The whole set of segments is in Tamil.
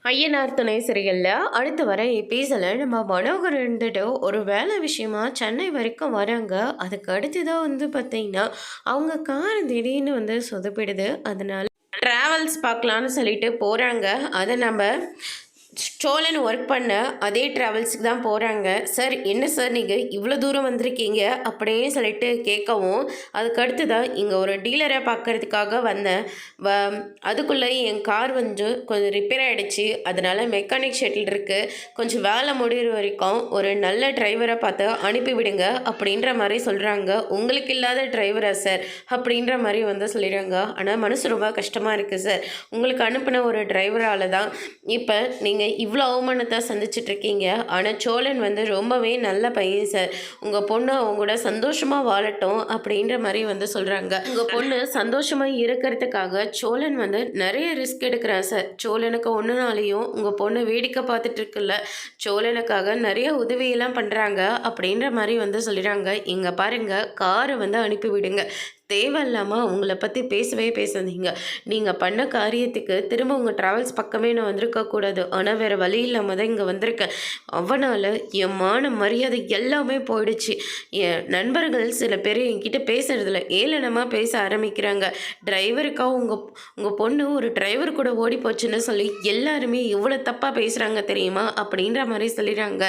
ஐயனார் துணை சரியில்ல. அடுத்து வர எபிசோட்ல நம்ம மனோகர் இருந்துட்டு ஒரு வேலை விஷயமா சென்னை வரைக்கும் வராங்க. அதுக்கு அடுத்ததான் பார்த்தீங்கன்னா, அவங்க கார் திடீர்னு சொதப்பிடுது. அதனால ட்ராவல்ஸ் பார்க்கலான்னு சொல்லிட்டு போறாங்க. அத நம்ம சோழன் ஒர்க் பண்ண அதே ட்ராவல்ஸுக்கு தான் போகிறாங்க. சார் என்ன சார் நீங்கள் இவ்வளோ தூரம் வந்திருக்கீங்க அப்படியே சொல்லிட்டு கேட்கவும், அதுக்கு தான் இங்கே ஒரு டீலரை பார்க்கறதுக்காக வந்தேன். அதுக்குள்ளே என் கார் கொஞ்சம் ரிப்பேர் ஆகிடுச்சு. அதனால் மெக்கானிக் ஷெட்டில் இருக்குது. கொஞ்சம் வேலை முடிகிற வரைக்கும் ஒரு நல்ல டிரைவரை பார்த்து அனுப்பிவிடுங்க அப்படின்ற மாதிரி சொல்கிறாங்க. உங்களுக்கு இல்லாத டிரைவரா சார் அப்படின்ற மாதிரி சொல்லிடுறாங்க. ஆனால் மனசு ரொம்ப கஷ்டமாக இருக்குது சார். உங்களுக்கு அனுப்பின ஒரு டிரைவரால் தான் இப்போ நீங்கள் இவ்வளோ அவமானத்தை சந்திச்சிட்ருக்கீங்க. ஆனால் சோழன் ரொம்பவே நல்ல பையன் சார். உங்கள் பொண்ணு அவங்க கூட சந்தோஷமாக வாழட்டும் அப்படின்ற மாதிரி சொல்கிறாங்க. உங்கள் பொண்ணு சந்தோஷமாக இருக்கிறதுக்காக சோழன் நிறைய ரிஸ்க் எடுக்கிறான் சார். சோழனுக்கு ஒன்றுனாலையும் உங்கள் பொண்ணு வேடிக்கை பார்த்துட்டு இருக்குல்ல, சோழனுக்காக நிறைய உதவியெல்லாம் பண்ணுறாங்க அப்படின்ற மாதிரி சொல்லிடுறாங்க. இங்கே பாருங்கள், காரை அனுப்பிவிடுங்க. தேவையில்லாமல் உங்களை பற்றி பேசவே பேசாதீங்க. நீங்கள் பண்ண காரியத்துக்கு திரும்ப உங்கள் ட்ராவல்ஸ் பக்கமே நான் வந்திருக்கக்கூடாது. ஆனால் வேறு வழி இல்லாமல் தான் இங்கே வந்திருக்கேன். அவனால் என் மான மரியாதை எல்லாமே போயிடுச்சு. என் நண்பர்கள் சில பேர் என்கிட்ட பேசுறதில்ல, ஏளனமாக பேச ஆரம்பிக்கிறாங்க. டிரைவருக்காக உங்கள் பொண்ணு ஒரு டிரைவர் கூட ஓடி போச்சுன்னு சொல்லி எல்லாருமே இவ்வளோ தப்பாக பேசுகிறாங்க தெரியுமா அப்படின்ற மாதிரி சொல்லிடுறாங்க.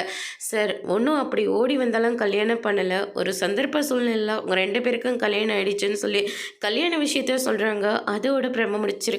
சார், ஒன்றும் அப்படி ஓடி வந்தாலும் கல்யாணம் பண்ணலை. ஒரு சந்தர்ப்ப சூழ்நிலை உங்கள் 2 பேருக்கும் கல்யாணம் ஆயிடுச்சு சொல்லி கல்யாண விஷயத்த சொல்கிறாங்க. அதோட பிரம முடிச்சிருக்கு.